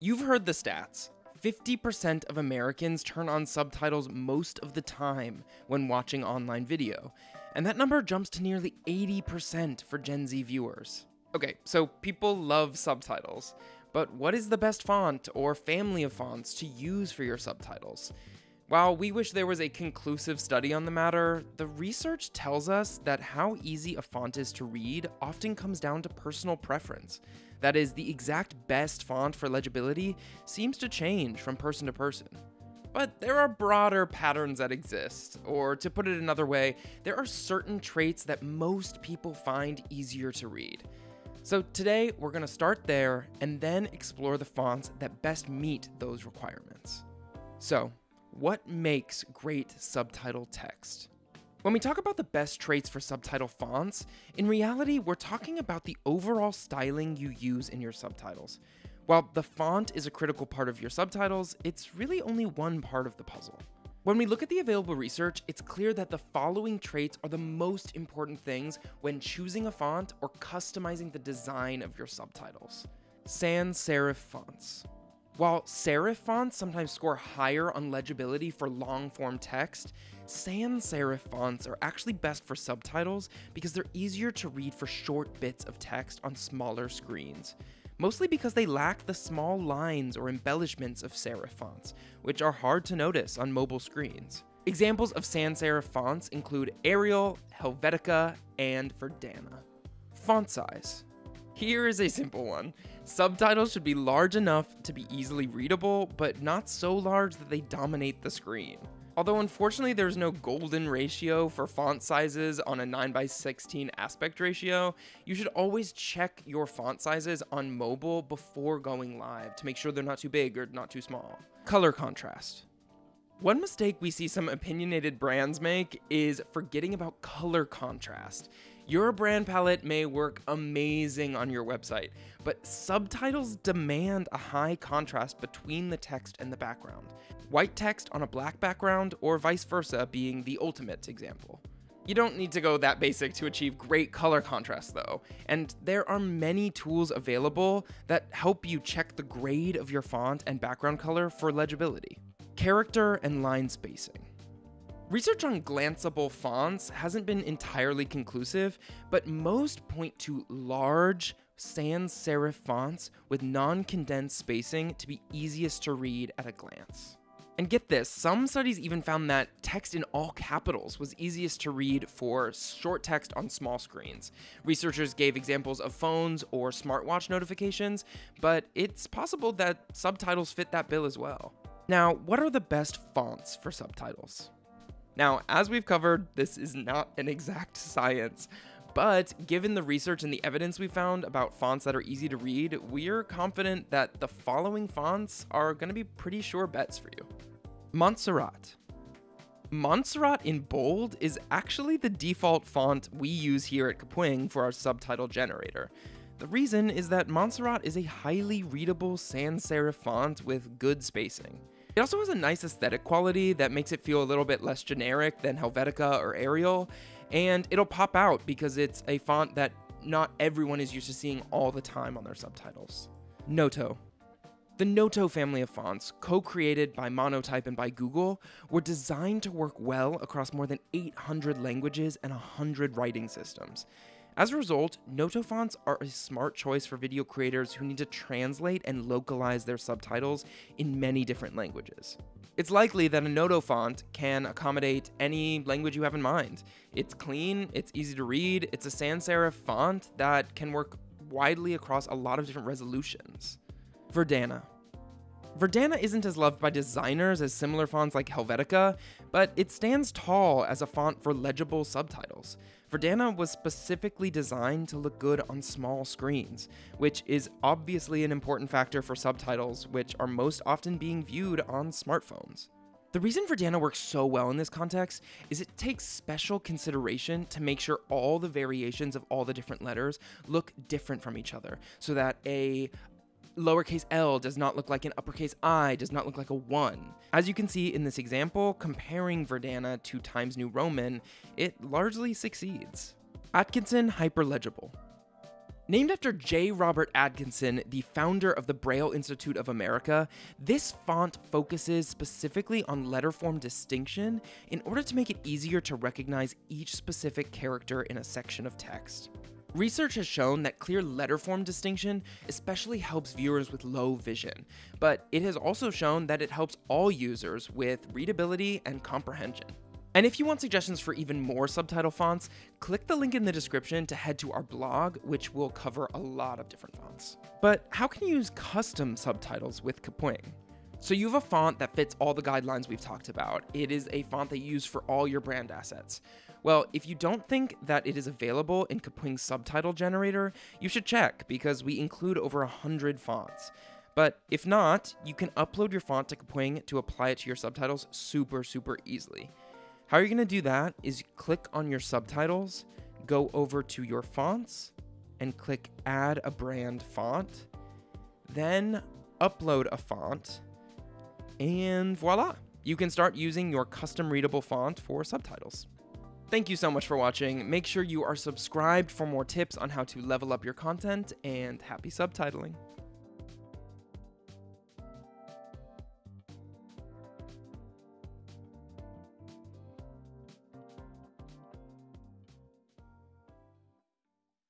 You've heard the stats. 50% of Americans turn on subtitles most of the time when watching online video, and that number jumps to nearly 80% for Gen Z viewers. Okay, so people love subtitles, but what is the best font or family of fonts to use for your subtitles? While we wish there was a conclusive study on the matter, the research tells us that how easy a font is to read often comes down to personal preference. That is, the exact best font for legibility seems to change from person to person. But there are broader patterns that exist, or to put it another way, there are certain traits that most people find easier to read. So today, we're going to start there and then explore the fonts that best meet those requirements. So, what makes great subtitle text? When we talk about the best traits for subtitle fonts, in reality, we're talking about the overall styling you use in your subtitles. While the font is a critical part of your subtitles, it's really only one part of the puzzle. When we look at the available research, it's clear that the following traits are the most important things when choosing a font or customizing the design of your subtitles. Sans-serif fonts. While serif fonts sometimes score higher on legibility for long-form text, sans-serif fonts are actually best for subtitles because they're easier to read for short bits of text on smaller screens, mostly because they lack the small lines or embellishments of serif fonts, which are hard to notice on mobile screens. Examples of sans-serif fonts include Arial, Helvetica, and Verdana. Font size. Here is a simple one. Subtitles should be large enough to be easily readable, but not so large that they dominate the screen. Although unfortunately there's no golden ratio for font sizes on a 9:16 aspect ratio, you should always check your font sizes on mobile before going live to make sure they're not too big or not too small. Color contrast. One mistake we see some opinionated brands make is forgetting about color contrast. Your brand palette may work amazing on your website, but subtitles demand a high contrast between the text and the background. White text on a black background, or vice versa, being the ultimate example. You don't need to go that basic to achieve great color contrast though, and there are many tools available that help you check the grade of your font and background color for legibility. Character and line spacing. Research on glanceable fonts hasn't been entirely conclusive, but most point to large, sans-serif fonts with non-condensed spacing to be easiest to read at a glance. And get this, some studies even found that text in all capitals was easiest to read for short text on small screens. Researchers gave examples of phones or smartwatch notifications, but it's possible that subtitles fit that bill as well. Now, what are the best fonts for subtitles? Now, as we've covered, this is not an exact science, but given the research and the evidence we found about fonts that are easy to read, we're confident that the following fonts are going to be pretty sure bets for you. Montserrat. Montserrat in bold is actually the default font we use here at Kapwing for our subtitle generator. The reason is that Montserrat is a highly readable sans-serif font with good spacing. It also has a nice aesthetic quality that makes it feel a little bit less generic than Helvetica or Arial, and it'll pop out because it's a font that not everyone is used to seeing all the time on their subtitles. Noto. The Noto family of fonts, co-created by Monotype and by Google, were designed to work well across more than 800 languages and 100 writing systems. As a result, Noto fonts are a smart choice for video creators who need to translate and localize their subtitles in many different languages. It's likely that a Noto font can accommodate any language you have in mind. It's clean, it's easy to read, it's a sans-serif font that can work widely across a lot of different resolutions. Verdana. Verdana isn't as loved by designers as similar fonts like Helvetica, but it stands tall as a font for legible subtitles. Verdana was specifically designed to look good on small screens, which is obviously an important factor for subtitles, which are most often being viewed on smartphones. The reason Verdana works so well in this context is it takes special consideration to make sure all the variations of all the different letters look different from each other, so that a lowercase l does not look like an uppercase I, does not look like a 1. As you can see in this example, comparing Verdana to Times New Roman, it largely succeeds. Atkinson Hyperlegible. Named after J. Robert Atkinson, the founder of the Braille Institute of America, this font focuses specifically on letterform distinction in order to make it easier to recognize each specific character in a section of text. Research has shown that clear letterform distinction especially helps viewers with low vision, but it has also shown that it helps all users with readability and comprehension. And if you want suggestions for even more subtitle fonts, click the link in the description to head to our blog, which will cover a lot of different fonts. But how can you use custom subtitles with Kapwing? So you have a font that fits all the guidelines we've talked about. It is a font that you use for all your brand assets. Well, if you don't think that it is available in Kapwing's subtitle generator, you should check because we include over 100 fonts. But if not, you can upload your font to Kapwing to apply it to your subtitles super easily. How you're going to do that is click on your subtitles, go over to your fonts, and click Add a Brand Font, then upload a font, and voila! You can start using your custom readable font for subtitles. Thank you so much for watching. Make sure you are subscribed for more tips on how to level up your content, and happy subtitling!